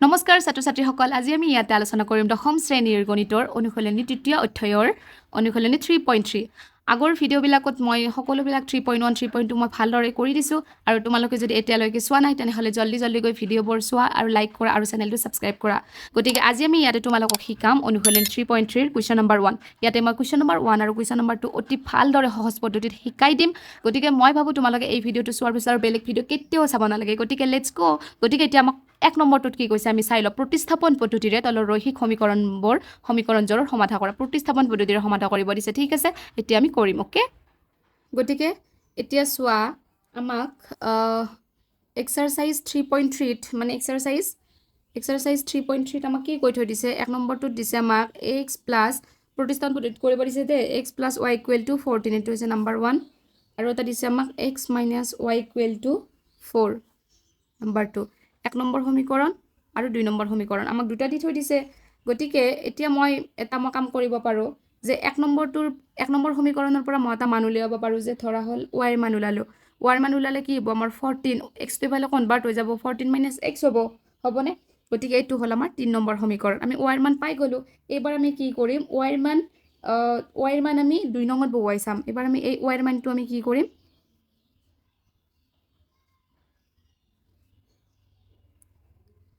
নমস্কাৰ ছাত্ৰ ছাত্ৰীসকল আজি আমি ইয়াতে আলোচনা কৰিম দশম শ্ৰেণীৰ গণিতৰ অনুশীলনী তৃতীয় অধ্যায়ৰ অনুশীলনী 3.3 আগৰ ভিডিঅ'বিলাকত মই সকলোবিলাক 3.1 3.2 মই ভালদৰে কৰি দিছো আৰু তোমালোকে যদি এতিয়ালৈকে চোৱা নাই তেনেহলে জলদি গৈ ভিডিঅ'বোৰ চোৱা আৰু লাইক কৰা আৰু চেনেলটো সাবস্ক্ৰাইব কৰা গতিকে আজি আমি ইয়াতে তোমালোকক শিকাম অনুশীলনী 3.3 ৰ কুৱেশ্যন নম্বৰ 1 ইয়াতে মই কুৱেশ্যন নম্বৰ 1 আৰু কুৱেশ্যন নম্বৰ 2 অতি ভালদৰে সহজ পদ্ধতিত শিকাই দিম গতিকে মই ভাবো তোমালোকে এই ভিডিঅ'টো চোৱাৰ পিছত আৰু বেলেগ ভিডিঅ' কেতিয়াও চাব নালাগে গতিকে লেটস গো গতিকে এতিয়া আমাক এক নম্বৰটোত কি কৈছে আমি চাই লওঁ প্ৰতিস্থাপন পদ্ধতিৰে তলৰ ৰৈখিক সমীকৰণবোৰৰ সমাধান কৰা প্ৰতিস্থাপন পদ্ধতিৰে সমাধান কৰিব দিছে ঠিক আছে এতিয়া আমি কৰিম ওকে গতিকে এতিয়া চোৱা আমাক এক্সাৰসাইজ 3.3 মানে এক্সাৰসাইজ 3.3 আমাক কি কৈ থৈ দিছে এক নম্বৰটোত দিছে আমাক x প্লাছ প্ৰতিস্থাপন পদ্ধতিত কৰিব দিছে দে x plus y equal to 14 এটো হৈছে নম্বৰ 1 আৰু এটা দিছে আমাক x minus y equal to 4 number 2 এক নম্বৰ সমীকৰণ আৰু দুই নম্বৰ সমীকৰণ আমাক দুটা দি থৈ দিছে গতিকে এতিয়া মই এটা কাম কৰিব পাৰো যে এক নম্বৰ সমীকৰণৰ পৰা মই এটা মান উলিয়াব পাৰো যে ধৰা হল y ৰ মান উলালো y ৰ মান উলালে কি হ'ব আমাৰ 14 x টো ফালে কনভাৰ্ট হৈ যাব 14 - x হ'বনে গতিকে এইটো হল আমাৰ 3 নম্বৰ সমীকৰণ আমি y ৰ মান পাই গলো এবাৰ আমি কি কৰিম y ৰ মান আমি 2 নংত বহুৱাই চাম এবাৰ আমি এই y ৰ মানটো আমি কি কৰিম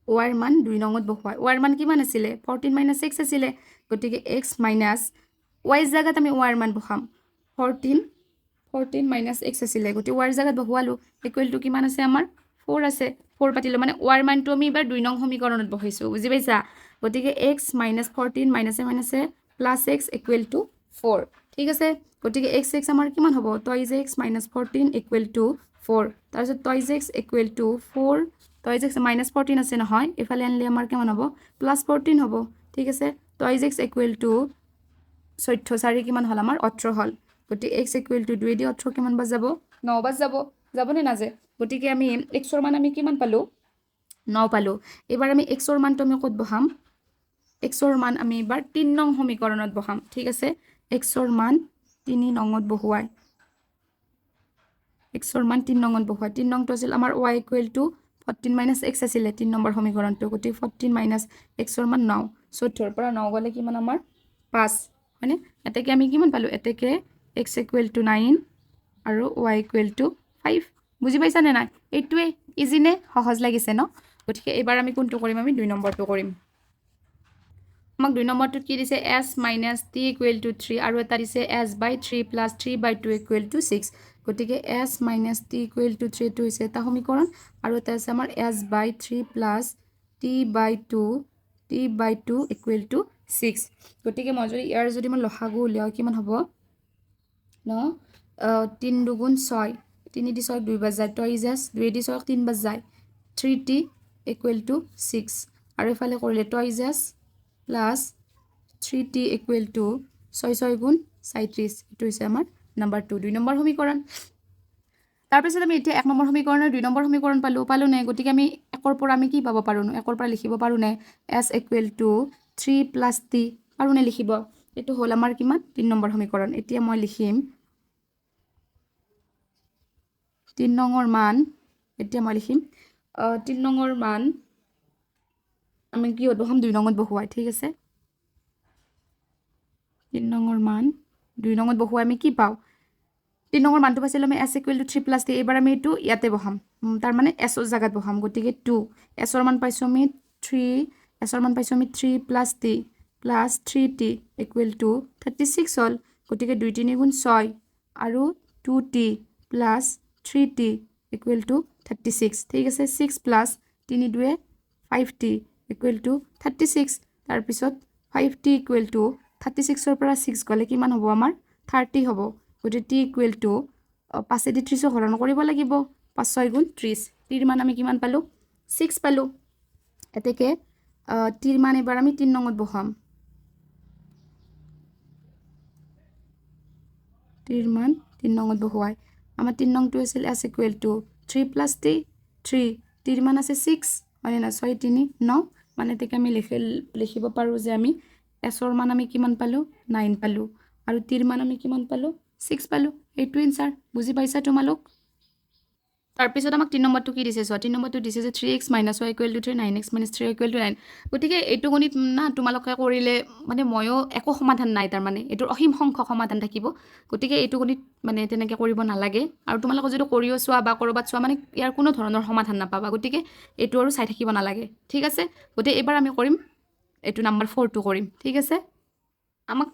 y ৰ মান 2 নংত বহুৱাই y ৰ মান কিমান আছিল 14 - x আছিল গতিকে x মাইনাস y জায়গাত আমি y ৰ মান বহাম 14 - x আছিল গতিকে y জায়গাত বহুৱালো ইকুৱেল টু কিমান আছে আমাৰ 4 আছে 4 পাতিলো মানে y ৰ মানটো আমি এবাৰ 2 নং সমীকৰণত বহাইছো বুজি পাইছা গতিকে x মাইনাস 14 মাইনাসে প্লাস x ইকুৱেল টু 4 ঠিক আছে গতিকে x আমাৰ কিমান হ'ব twice x minus 14 equal to 4 তাৰপিছত twice x equal to 4 twice x minus 14 আছে নহয় এফালে আনলে আমাৰ কিমান হ'ব প্লাস 14 হ'ব ঠিক আছে টুৱাইজ x ইকুৱেল টু 14 4 কিমান হল আমাৰ 18 হল গতিকে x ইকুৱেল টু 2 দি 18 কিমান বাজ যাব 9 বাজ যাবনে নাজে গতিকে আমি x ৰ মান আমি কিমান পালো 9 পালো এবাৰ আমি x ৰ মানটো আমি কত বহাম x ৰ মান আমি এবাৰ 3 নং সমীকৰণত বহাম ঠিক আছে x ৰ মান 3 নংত বহুৱাই x ৰ মান 3 নংত বহুৱাই 3 নংটো আছিল আমাৰ y ইকুৱেল টু 14 - x আছিল 3 নম্বৰ সমীকৰণটো গতি 14 - x ৰ মান 9 14 ৰ পৰা 9 গলে কিমান আমাৰ 5 মানে এতেকে আমি কিমান পালো এতেকে x ইকুৱেল টু 9 আৰু y ইকুৱেল টু 5 বুজি পাইছা নে নাই এইটোৱে ইজি নে সহজ লাগিছে ন গতিকে এবাৰ আমি কোনটো কৰিম আমি 2 নম্বৰটো কৰিম আমাক 2 নম্বৰটোত কি দিছে s - t ইকুৱেল টু 3 আৰু এটা দিছে s/3 + 3/2 ইকুৱেল টু 6 গতিকে s - t ইকুৱেল টু 3 টো হৈছে এটা সমীকৰণ আৰু এটা আছে আমাৰ s/3 + t/2 ইকুৱেল টু 6 গতিকে মই যদি মই লসাগু উলিয়াও কিমান হ'ব ন 3 দুগুণ 6 3 দি 6 2 বাজ যায় টুৱাইজ s 2 দি 6 3 বাজ যায় 3t ইকুৱেল টু 6 আৰু ইফালে কৰিলে twice s plus 3t equal to 6 6 গুণ 37 এটো হৈছে আমাৰ নম্বৰ 2 2 নম্বৰ সমীকৰণ তাৰ পিছত আমি এতিয়া 1 নম্বৰ সমীকৰণৰ 2 নম্বৰ সমীকৰণ পালো নে গতিকে আমি একৰ পৰা আমি কি পাব পাৰো একৰ পৰা লিখিব পাৰো নে s ইকুৱেল টু 3 + t পাৰো নে লিখিব এটো হল আমাৰ কিমান 3 নম্বৰ সমীকৰণ এতিয়া মই লিখিম 3 নংৰ মান এতিয়া মই লিখিম 3 নংৰ মান আমি কি বহাম 2 নংত বহুৱাই ঠিক আছে 3 নংৰ মান 2 নংত বহুৱাই আমি কি পাও 3 নংৰ মানটো পাইছিল আমি s ইকুৱেল টু 3 + t এবাৰ আমি এটো ইয়াতে বহাম তাৰ মানে s ৰ জায়গাত বহাম গতিকে 2 s ৰ মান পাইছো আমি 3 s ৰ মান পাইছো আমি 3 + t + 3t ইকুৱেল টু 36 হল গতিকে 2 3 গুণ 6 আৰু 2t + 3t ইকুৱেল টু 36 ঠিক আছে 6 + 3 2 5t ইকুৱেল টু 36 তাৰ পিছত 5t ইকুৱেল টু 36 ৰ পৰা 6 গলে কিমান হ'ব আমাৰ 30 হ'ব গতিকে t ইকুৱেল টু 5 দি 30 হৰণ কৰিব লাগিব 5 6 গুণ 30 t ৰ মান আমি কিমান পালো 6 পালো এতেকে t ৰ মান এবাৰ আমি 3 নংত বহাম t ৰ মান 3 নংত বহুৱাই আমাৰ 3 নংটো আছিল s equal to 3 + t 3 t ৰ মান আছে 6 মানে না 6 3 9 মানে তেকে আমি লিখিব পাৰো যে আমি s ৰ মান আমি কিমান পালো 9 পালো আৰু t ৰ মান আমি কিমান পালো 6 পালো এইটো এনসাৰ বুজি পাইছা তোমালোক তাৰপিছত আমাক 3 নম্বৰটো কি দিছে চোৱা 3 নম্বৰটো দিছে যে 3x - y = 3 9x - 3y = 9 গতিকে এইটো গণিত না তোমালোকে কৰিলে মানে ময়ো একো সমাধান নাই তাৰ মানে এইটোৰ অসীম সংখ্যক সমাধান থাকিব গতিকে এইটো গণিত মানে তেনেকৈ কৰিব নালাগে আৰু তোমালোকে যদি কৰিও চোৱা বা কৰবাত চোৱা মানে ইয়াৰ কোনো ধৰণৰ সমাধান নাপাবা গতিকে এইটো আৰু চাই থাকিব নালাগে ঠিক আছে গতিকে এবাৰ আমি কৰিম এইটো নাম্বাৰ 4টো কৰিম ঠিক আছে আমাক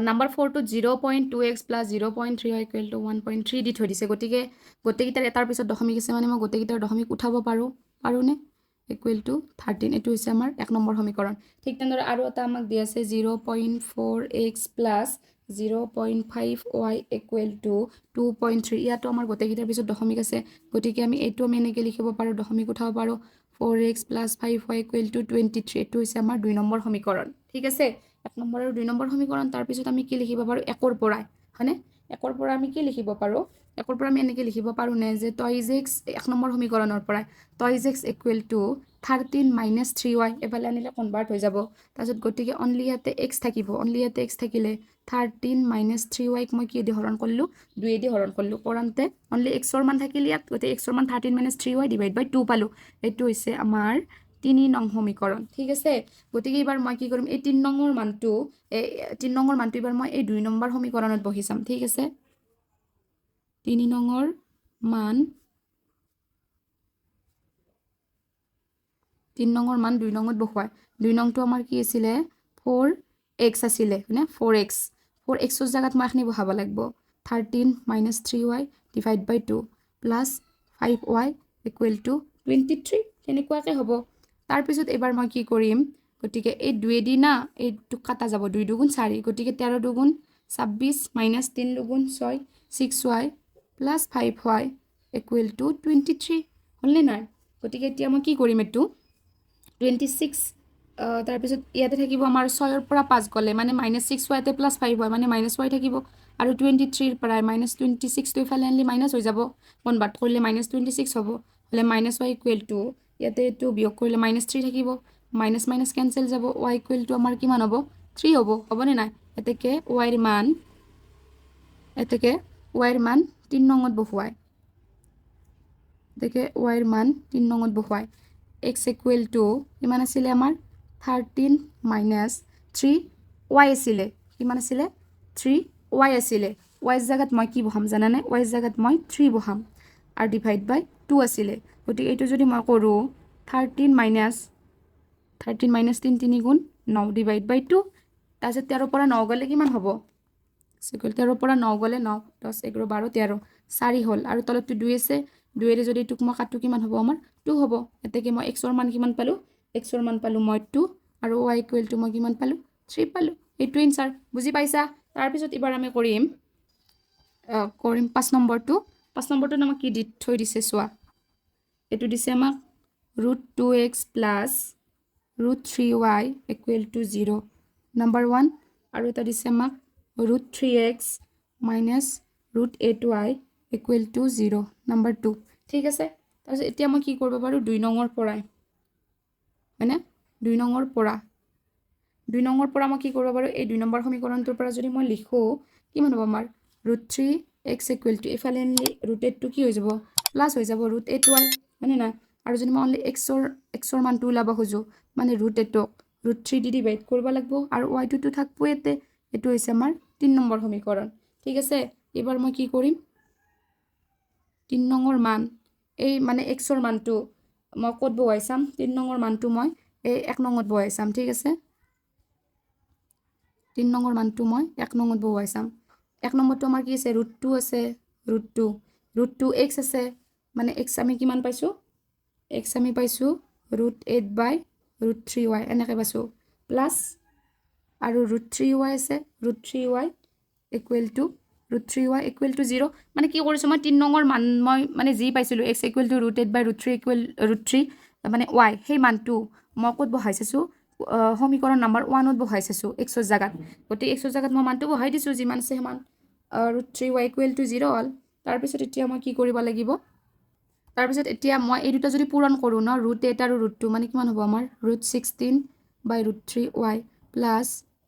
নাম্বাৰ 4টো 0.2x + 0.3y = 1.3 দি থৈ দিছে গতিকে গোটেইকেইটাৰ এটাৰ পিছত দশমিক আছে মানে মই গোটেইকেইটাৰ দশমিক উঠাব পাৰোঁনে = 13 এইটো হৈছে আমাৰ 1 নম্বৰ সমীকৰণ ঠিক তেনেদৰে আৰু এটা আমাক দি আছে 0.4x + 0.5y = 2.3 ইয়াতো আমাৰ গোটেইকেইটাৰ পিছত দশমিক আছে গতিকে আমি এইটো আমি এনেকৈ লিখিব পাৰোঁ দশমিক উঠাব পাৰোঁ 4x + 5y = 23 এইটো হৈছে আমাৰ 2 নম্বৰ সমীকৰণ ঠিক আছে 1 নম্বৰ আৰু 2 নম্বৰ সমীকৰণ তাৰপিছত আমি কি লিখিব পাৰোঁ 1ৰ পৰা হয়নে 1ৰ পৰা আমি কি লিখিব পাৰোঁ 1ৰ পৰা আমি এনেকৈ লিখিব পাৰোঁনে যে টইজ এক্স 1 নম্বৰ সমীকৰণৰ পৰা টইজ এক্স = 13 - 3y এফালে আনিলে কনভাৰ্ট হৈ যাব তাৰপিছত গতিকে অনলি ইয়াতে এক্স থাকিব অনলি ইয়াতে এক্স থাকিলে 13 - 3y মই কি দি হৰণ কৰিলোঁ 2 দি হৰণ কৰিলোঁ কৰান্তে অনলি এক্সৰ মান থাকিলে ইয়াত গতিকে এক্সৰ মান 13 - 3y / 2 পালোঁ এইটো হৈছে আমাৰ 3 নং সমীকৰণ ঠিক আছে গতিকে এবাৰ মই কি কৰিম এই 3 নম্বৰ মানটো এবাৰ মই এই 2 নম্বৰ সমীকৰণত বহি চাম ঠিক আছে 3 নম্বৰ মান 3 নম্বৰ মান 2 নঙত বহুৱাই 2 নংটো আমাৰ কি আছিলে 4x আছিলে হয়নে 4xৰ জাগাত মই এখনি বহাব লাগিব 13 - 3y / 2 + 5y = 23 তেনেকুৱাকৈ হ'ব তাৰপিছত এবাৰ মই কি কৰিম গতিকে এই 2 দি না এইটো কাটা যাব 2 দুগুণ 4 গতিকে 13 দুগুণ 26 - 3 দুগুণ 6 6y + 5y = 23 হ'লনে নাই গতিকে এতিয়া মই কি কৰিম এইটো 26 তাৰপিছত ইয়াতে থাকিব আমাৰ 6ৰ পৰা 5 গ'লে মানে -6y + 5y মানে -y থাকিব আৰু 23ৰ পৰা -26টো ইফালে আনিলে মাইনাছ হৈ যাব কনভাৰ্ট কৰিলে -26 হ'ব হ'লে -y = ইয়াতে এইটো বিয়োগ কৰিলে -3 থাকিব মাইনাছ কেঞ্চেল যাব y = আমাৰ কিমান হ'ব 3 হ'বনে নাই এতেকে y ৰ মান 3 নঙত বহুৱাই এতেকে y ৰ মান 3 নঙত বহুৱাই x = কিমান আছিলে আমাৰ 13 - 3y আছিলে কিমান আছিলে 3y আছিলে y জাগাত মই কি বহাম জানানে y জাগাত মই 3 বহাম আৰু / 2 আছিলে গতিকে এইটো যদি মই কৰোঁ 13 - 3 3 গুণ 9 / 2 তাৰপিছত 13 পৰা 9 গ'লে কিমান হ'ব 13 পৰা 9 গ'লে 9 10 11 12 13 4 হ'ল আৰু তলতটো 2 আছে 2ৰে যদি এইটোক মই কাটো কিমান হ'ব আমাৰ 2 হ'ব এতেকে মই xৰ মান কিমান পালোঁ xৰ মান পালোঁ মই 2 আৰু y = মই কিমান পালোঁ 3 পালোঁ এইটো এনসাৰ বুজি পাইছা তাৰপিছত এবাৰ আমি কৰিম 5 নম্বৰটো আমাক কি দি থৈ দিছে চোৱা এইটো দিছে আমাক √2x + √3y = 0 নাম্বাৰ 1 আৰু এটা দিছে আমাক √3x - √8y = 0 নাম্বাৰ 2 ঠিক আছে তাৰপিছত এতিয়া মই কি কৰিব পাৰোঁ 2 নঙৰ পৰাই হয়নে 2 নঙৰ পৰা মই কি কৰিব পাৰোঁ এই 2 নম্বৰ সমীকৰণটোৰ পৰা যদি মই লিখোঁ কিমান হ'ব আমাৰ √3x = ইফালে আনিলে √8টো কি হৈ যাব প্লাছ হৈ যাব √8y হয়নে নাই আৰু যদি মই অনলি xৰ মানটো ওলাব খোজোঁ মানে √8ক √3 দি ডিভাইড কৰিব লাগিব আৰু y2টো থাকবই ইয়াতে এইটো হৈছে আমাৰ 3 নম্বৰ সমীকৰণ ঠিক আছে এবাৰ মই কি কৰিম 3 নঙৰ মান এই মানে xৰ মানটো মই ক'ত বহাই চাম 3 নঙৰ মানটো মই এই 1 নঙত বহাই চাম ঠিক আছে 3 নঙৰ মানটো মই 1 নঙত বহাই চাম 1 নম্বৰটো আমাৰ কি আছে √2 আছে √2x আছে মানে x আমি কিমান পাইছোঁ x আমি পাইছোঁ √8/√3y এনেকৈ পাইছোঁ প্লাছ আৰু √3y আছে √3y = 0 মানে কি কৰিছোঁ মই 3 নঙৰ মান মই মানে যি পাইছিলোঁ x = √8/√3 মানে y সেই মানটো মই ক'ত বহাই চাইছোঁ সমীকৰণ নাম্বাৰ 1ত বহাই চাইছোঁ xৰ জাগাত গতিকে xৰ জাগাত মই মানটো বহাই দিছোঁ যিমান আছে সিমান √3y = 0 হ'ল তাৰপিছত এতিয়া মই কি কৰিব লাগিব তাৰপিছত এতিয়া মই এই দুটা যদি পূৰণ কৰোঁ ন √8 আৰু √2 মানে কিমান হ'ব আমাৰ √16/√3y +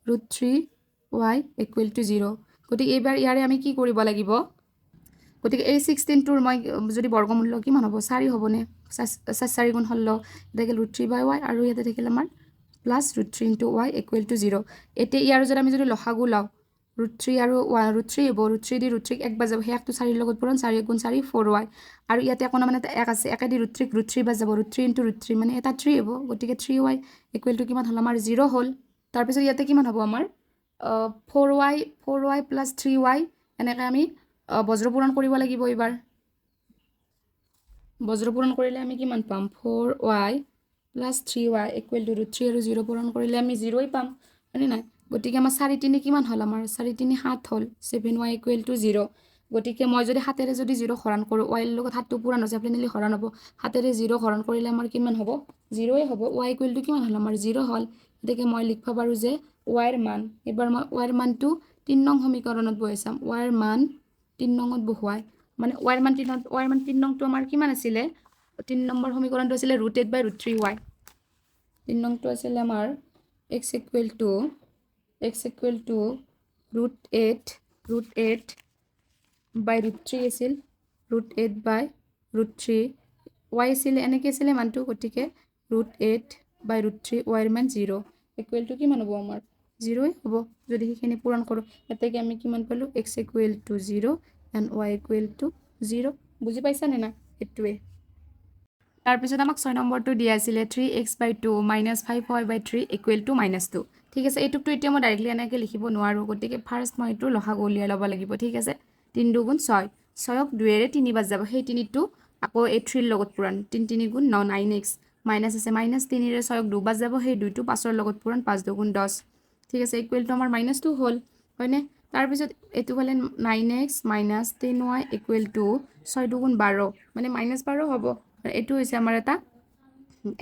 √3y = 0 গতিকে এইবাৰ ইয়াৰে আমি কি কৰিব লাগিব গতিকে এই 16টোৰ মই যদি বৰ্গমূল্য কিমান হ'ব 4 হ'বনে 4 গুণ 16 এটা √3/y আৰু ইয়াতে থাকিল আমাৰ প্লাছ √3 * y = 0 এতিয়া ইয়াৰ যদি আমি যদি লসাগু লাও √3 আৰু √3 হ'ব √3 দি √3 এক বাজাব সেই একটো 4 লগত পূৰণ 4 গুণ 4 4y আৰু ইয়াতে কোনো মানে এটা এক আছে একেদি √3 বাজাব √3 * √3 মানে এটা 3 হ'ব গতিকে 3y = কিমান হ'ল আমাৰ 0 হ'ল তাৰ পিছত ইয়াতে কিমান হ'ব আমাৰ 4y + 3y এনেকৈ আমি বজ্ৰপূৰণ কৰিব লাগিব এবাৰ বজ্ৰপূৰণ কৰিলে আমি কিমান পাম 4y + 3y = √3 আৰু 0 পূৰণ কৰিলে আমি 0ই পাম হয়নে নাই গতিকে আমাৰ 4 3 কিমান হ'ল আমাৰ 4 3 7 হ'ল 7y = 0 গতিকে মই যদি হাতেৰে যদি 0 হৰণ কৰোঁ y ৰ লগত 7টো পূৰণ হৈছে ফাইনেলি হৰণ হ'ব হাতেৰে 0 হৰণ কৰিলে আমাৰ কিমান হ'ব 0ই হ'ব y = কিমান হ'ল আমাৰ 0 হ'ল গতিকে মই লিখিব পাৰোঁ যে y ৰ মান এবাৰ মই y ৰ মানটো 3 নং সমীকৰণত বহাই চাম y ৰ মান 3 নংত বহাই মানে y ৰ মান 3 নংটো আমাৰ কিমান আছিলে 3 নম্বৰ সমীকৰণটো আছিলে √8/√3y 3 নংটো আছিলে আমাৰ x = √8/√3 আছিল √8/√3 y আছিলে এনেকৈ আছিলে মানটো গতিকে √8/√3 y ৰ মান 0 = কিমান হ'ব আমাৰ 0ই হ'ব যদি সেইখিনি পূৰণ কৰোঁ এতেকে আমি কিমান পালোঁ x = 0 and y = 0 বুজি পাইছানে না এটোৱে তাৰপিছত আমাক 6 নম্বৰটো দিয়া আছিলে 3x/2 - 5y/3 = -2 ঠিক আছে এইটোকটো এতিয়া মই ডাইৰেক্টলি এনেকৈ লিখিব নোৱাৰোঁ গতিকে ফাৰ্ষ্ট মই এইটো লসাগু উলিয়াই ল'ব লাগিব ঠিক আছে 3 2 গুণ 6 6ক 2ৰে 3 বাজাব সেই 3টো আকৌ এই 3 ৰ লগত পূৰণ 3 3 গুণ 9 9x মাইনাছ আছে -3ৰে 6ক 2 বাজাব সেই 2টো 5ৰ লগত পূৰণ 5 2 গুণ 10 ঠিক আছে = আমাৰ -2 হ'ল হয়নে তাৰপিছত এইটো হ'লে 9x - 10y = 6 2 গুণ 12 মানে -12 হ'ব এইটো হৈছে আমাৰ এটা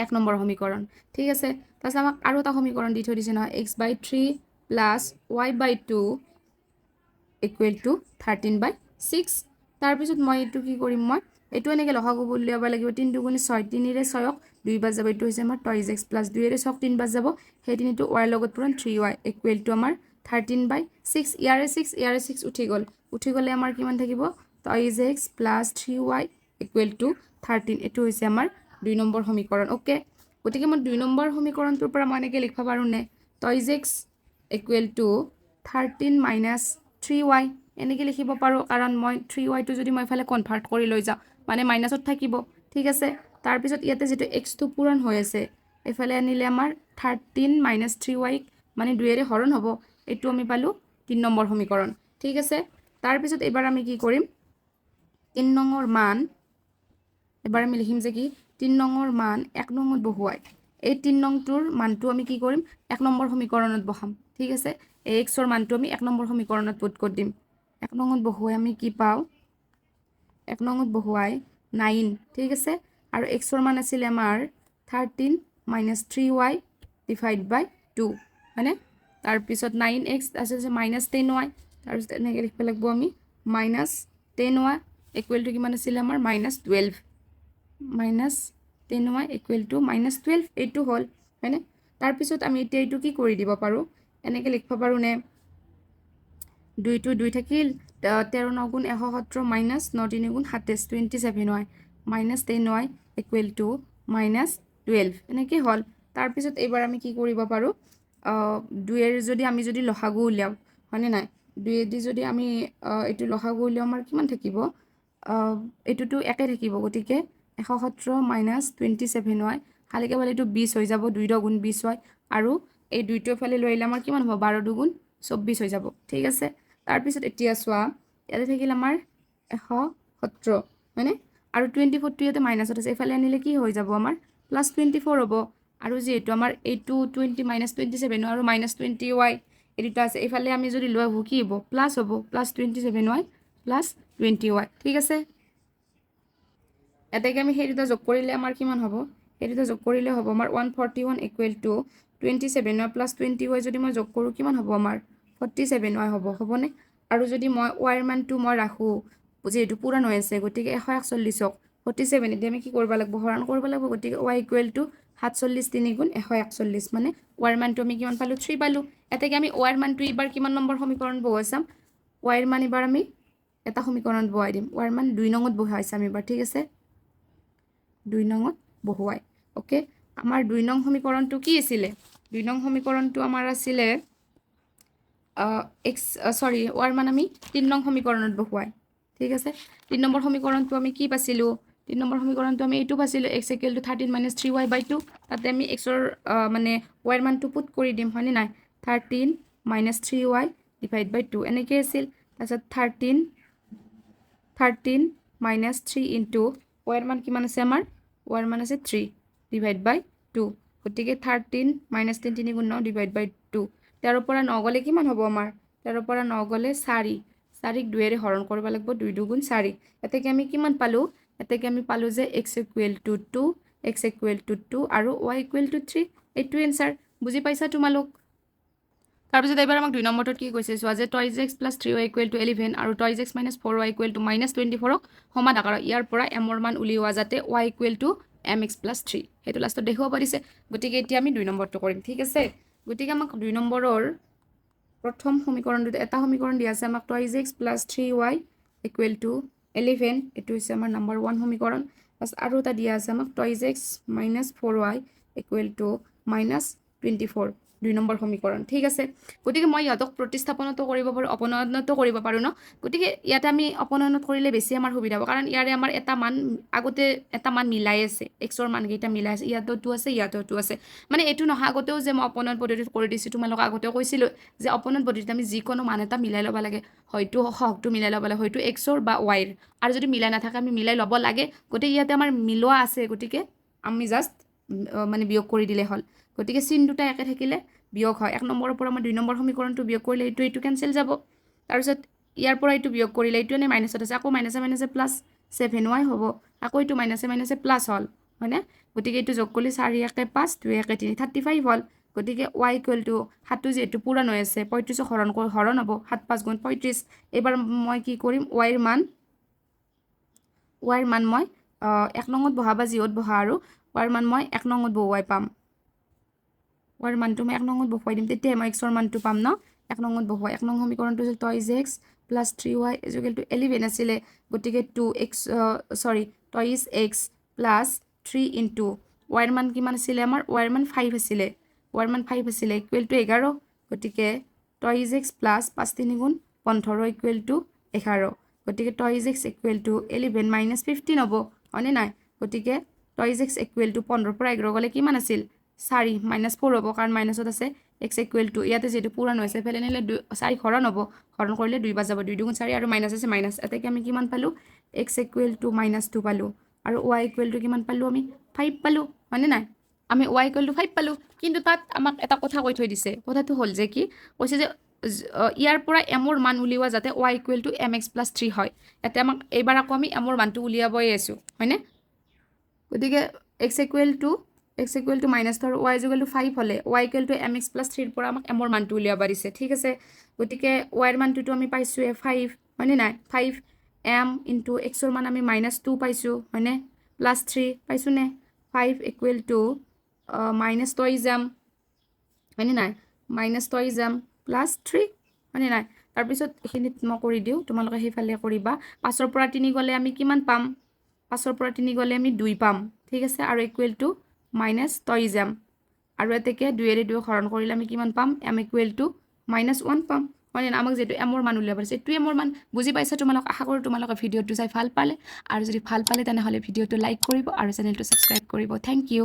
1 নম্বৰ সমীকৰণ ঠিক আছে তাৰপিছত আমাক আৰু এটা সমীকৰণ দি থৈ দিছে নহয় x/3 + y/2 = 13/6 তাৰপিছত মই এইটো কি কৰিম মই এইটো এনেকৈ লসাগু উলিয়াব লাগিব 3 2 গুণ 6 3ৰে 6ক 2 বাজাব এইটো হৈছে আমাৰ 2x + 2ৰে 6ক 3 বাজাব সেই 3টো y ৰ লগত পূৰণ 3y = আমাৰ 13/6 ইয়াৰে 6 উঠি গ'লে আমাৰ কিমান থাকিব 2x + 3y = 13 এইটো হৈছে আমাৰ 2 নম্বৰ সমীকৰণ ওকে গতিকে মই 2 নম্বৰ সমীকৰণটোৰ পৰা মই এনেকৈ লিখিব পাৰোঁ নে 2x = 13 - 3y এনেকৈ লিখিব পাৰোঁ কাৰণ মই 3yটো যদি মই এফালে কনভাৰ্ট কৰি লৈ যাওঁ মানে মাইনাছত থাকিব ঠিক আছে তাৰপিছত ইয়াতে যিটো xটো পূৰণ হৈ আছে এফালে আনিলে আমাৰ 13 - 3y মানে 2ৰে হৰণ হ'ব এইটো আমি পালোঁ 3 নম্বৰ সমীকৰণ ঠিক আছে তাৰপিছত এবাৰ আমি কি কৰিম 3 নংৰ মান এবাৰ আমি লিখিম যে কি 3 নংৰ মান 1 নংত বহুৱাই এই 3 নংটোৰ মানটো আমি কি কৰিম 1 নম্বৰ সমীকৰণত বহাম ঠিক আছে এই x ৰ মানটো আমি 1 নম্বৰ সমীকৰণত পুট কৰি দিম 1 নংত বহুৱাই আমি কি পাওঁ 1 নংত বহুৱাই 9 ঠিক আছে আৰু x ৰ মান আছিল আমাৰ 13 - 3y / 2 হয়নে তাৰপিছত 9x আছিল যে -10y তাৰপিছত এনেকৈ লিখিব লাগিব আমি -10y = কিমান আছিলে আমাৰ -12 -10y = -12 এইটো হ'ল হয়নে তাৰপিছত আমি এতিয়া এইটো কি কৰি দিব পাৰোঁ এনেকৈ লিখিব পাৰোঁ নে 2 টো 2 থাকিল 13 9 গুণ 117 -9 3 গুণ 27 27y -10y = -12 এনেকৈ হ'ল তাৰপিছত এইবাৰ আমি কি কৰিব পাৰোঁ 2ৰ যদি আমি যদি লসাগু উলিয়াওঁ হয়নে নাই 2 যদি আমি এইটো লসাগু উলিয়াওঁ আমাৰ কিমান থাকিব এইটোতো একে থাকিব গতিকে 117 - 27y খালি কেৱল এইটো 20 হৈ যাব 2 ৰ গুণ 20 হয় আৰু এই 2টো ফালে লৈ আহিলে আমাৰ কিমান হ'ব 12 2 গুণ 24 হৈ যাব ঠিক আছে তাৰপিছত এতিয়া চোৱা ইয়াতে থাকিল আমাৰ 117 হয়নে আৰু 24টো ইয়াতে মাইনাছত আছে এইফালে আনিলে কি হৈ যাব আমাৰ +24 হ'ব আৰু যিহেতু আমাৰ এইটো 20 - 27 আৰু -20y এই দুটা আছে এইফালে আমি যদি লৈ আহোঁ কি হ'ব প্লাছ হ'ব +27y +20y ঠিক আছে এতেকে আমি সেই দুটা যোগ কৰিলে আমাৰ কিমান হ'ব সেই দুটা যোগ কৰিলে হ'ব আমাৰ 141 = 27y + 20y যদি মই যোগ কৰোঁ কিমান হ'ব আমাৰ 47y হ'বনে আৰু যদি মই y ৰ মানটো মই ৰাখোঁ যিহেতু পূৰণ হৈ আছে গতিকে 141ক 47 এতিয়া আমি কি কৰিব লাগিব হৰণ কৰিব লাগিব গতিকে y = 47 3 গুণ 141 মানে y ৰ মানটো আমি কিমান পালোঁ 3 পালোঁ এতেকে আমি y ৰ মানটো এইবাৰ কিমান নম্বৰ সমীকৰণ বহুৱাই চাম y ৰ মান এইবাৰ আমি এটা সমীকৰণত বহাই দিম y মান 2 নঙত বহাইছে আমি এবাৰ ঠিক আছে 2 নঙত বহুৱাই ওকে আমাৰ 2 নং সমীকৰণটো কি আছিল 2 নং সমীকৰণটো আমাৰ আছিল x সৰি y মান আমি 3 নং সমীকৰণত বহুৱাই ঠিক আছে 3 নম্বৰ সমীকৰণটো আমি কি পাছিলো 3 নম্বৰ সমীকৰণটো আমি এইটো পাছিলো x = 13 - 3y/2 তাতে আমি x ৰ মানে y ৰ মানটো পুট কৰি দিম হয়নে নাই 13 - 3y / 2 এনেকৈ আছিল তাৰপিছত 13 - 3 ইনটু y ৰ মান কিমান আছে আমাৰ y ৰ মান আছে 3 / 2 গতিকে 13 - 3 3 গুণ 9 / 2 13 পৰা 9 গলে কিমান হ'ব আমাৰ 13 পৰা 9 গলে 4 4ক 2 ৰে হৰণ কৰিব লাগিব 2 2 গুণ 4 এতেকে আমি কিমান পালো এতেকে আমি পালো যে x = 2 x = 2 আৰু y = 3 এইটো এনসাৰ বুজি পাইছা তোমালোক তাৰপিছত এবাৰ আমাক 2 নম্বৰটোত কি কৈছে চোৱা যে 2x + 3y = 11 আৰু 2x - 4y = -24ক সমান আকাৰ ইয়াৰ পৰা m ৰ মান উলিওৱা যাতে y = mx + 3 হেতু লাষ্টত দেখুৱা পাৰিছে গতিকে এতিয়া আমি 2 নম্বৰটো কৰিম ঠিক আছে গতিকে আমাক 2 নম্বৰৰ প্ৰথম সমীকৰণটোত এটা সমীকৰণ দিয়া আছে আমাক 2x + 3y = 11 এটো হৈছে আমাৰ নম্বৰ 1 সমীকৰণ বাস আৰু এটা দিয়া আছে আমাক 2x - 4y = -24 2 নম্বৰ সমীকৰণ ঠিক আছে গতিকে মই ইয়াতক প্ৰতিস্থাপনটো কৰিব পাৰো অপনয়নটো কৰিব পাৰো ন গতিকে ইয়াতে আমি অপনয়নত কৰিলে বেছি আমাৰ সুবিধা হ'ব কাৰণ ইয়াৰে আমাৰ এটা মান আগতে এটা মান মিলাই আছে x ৰ মান কেইটা মিলাই আছে ইয়াতটো আছে ইয়াতটো আছে মানে এটো নহয় আগতেও যে মই অপনয়ন পদ্ধতিত কৰি দিছি তোমালোক আগতেও কৈছিলো যে অপনয়ন পদ্ধতিত আমি যিকোনো মান এটা মিলাই ল'ব লাগে হয়তো হকটো মিলাই ল'ব লাগে হয়তো x ৰ বা y ৰ আৰু যদি মিলাই নাথাকে আমি মিলাই ল'ব লাগে গতিকে ইয়াতে আমাৰ মিলোৱা আছে গতিকে আমি জাস্ট মানে বিয়োগ কৰি দিলে হল গতিকে চিন দুটা একে থাকিলে বিয়োগ হয় 1 নম্বৰৰ পৰা আমাৰ 2 নম্বৰ সমীকৰণটো বিয়োগ কৰিলে এইটো কেনসেল যাব তাৰ পিছত ইয়াৰ পৰা এইটো বিয়োগ কৰিলে এইটো নে মাইনাসত আছে আকৌ মাইনাসে প্লাস 7y হ'ব আকৌ এইটো মাইনাসে প্লাস হল হয়নে গতিকে এইটো যোগ কৰিলে 4 1 5 2 1 3 35 হল গতিকে y = 7 যেটো পূৰণ হৈ আছে 35 হৰণ হ'ব 7 5 গুণ 35 এবাৰ মই কি কৰিম y ৰ মান মই 1 নঙত বহা বা জিঅত বহা আৰু y ৰ মান মই 1 নঙত বহুৱাই পাম y ৰ মানটো মই 1 নঙত বহুৱাই দিম তেতিয়া মই x ৰ মানটো পাম ন 1 নঙত বহুৱাই 1 নং সমীকৰণটো হ'ল 2x + 3y = 11 আছিল গতিকে 2x 3 ইনটু y ৰ মান কিমান আছিল আমাৰ y ৰ মান 5 আছিল = 11 গতিকে 2x + 5 3 গুণ 15 = 11 গতিকে 2x = 11 - 15 হ'ব হয়নে নাই গতিকে 2x = 15 পৰা 11 গলে কিমান আছিল 4 -4 হ'ব কাৰণ মাইনাসত আছে x = ইয়াতে যেটো পূৰণ হৈছে ফেলে নিলে 4 হৰণ হ'ব হৰণ কৰিলে 2 বাৰ যাব 2 2 4 আৰু মাইনাস আছে মাইনাস এটাকে আমি কিমান পালো x = -2 পালো আৰু y = কিমান পালো আমি 5 পালো হয়নে নাই আমি y = 5 পালো কিন্তু তাত আমাক এটা কথা কৈ থৈ দিছে কথাটো হল যে কি কৈছে যে ইয়াৰ পৰা m ৰ মান উলিওৱা যাতে y = mx + 3 হয় এতে আমাক এবাৰ আকৌ আমি m ৰ মানটো উলিয়াবই আছো হয়নে গতিকে x = -3 আৰু y = 5 হলে y = mx + 3 ৰ পৰা আমাক m ৰ মানটো উলিয়াব দিছে ঠিক আছে গতিকে y ৰ মানটো আমি পাইছো 5 হয়নে নাই 5 m * x ৰ মান আমি -2 পাইছো হয়নে +3 পাইছো নে 5 = -2m হয়নে নাই -2m + 3 হয়নে নাই তাৰ পিছত এখিনিত মই কৰি দিও তোমালোকে হেইফালে কৰিবা 5 ৰ পৰা 3 গলে আমি কিমান পাম 5 ৰ পৰা 3 গলে আমি 2 পাম ঠিক আছে আৰু = -2m আৰু এতেকে 2 ৰে 2 হৰণ কৰিলে আমি কিমান পাম m = -1 পাম মানে আমাক যেটো m ৰ মান উলিয়াব আছে এটোৱে মোৰ মান বুজি পাইছা তোমালোক আশা কৰো তোমালোকে ভিডিওটো চাই ভাল পালে আৰু যদি ভাল পালে তেনে হলে ভিডিওটো লাইক কৰিব আৰু চেনেলটো সাবস্ক্ৰাইব কৰিব থ্যাংক ইউ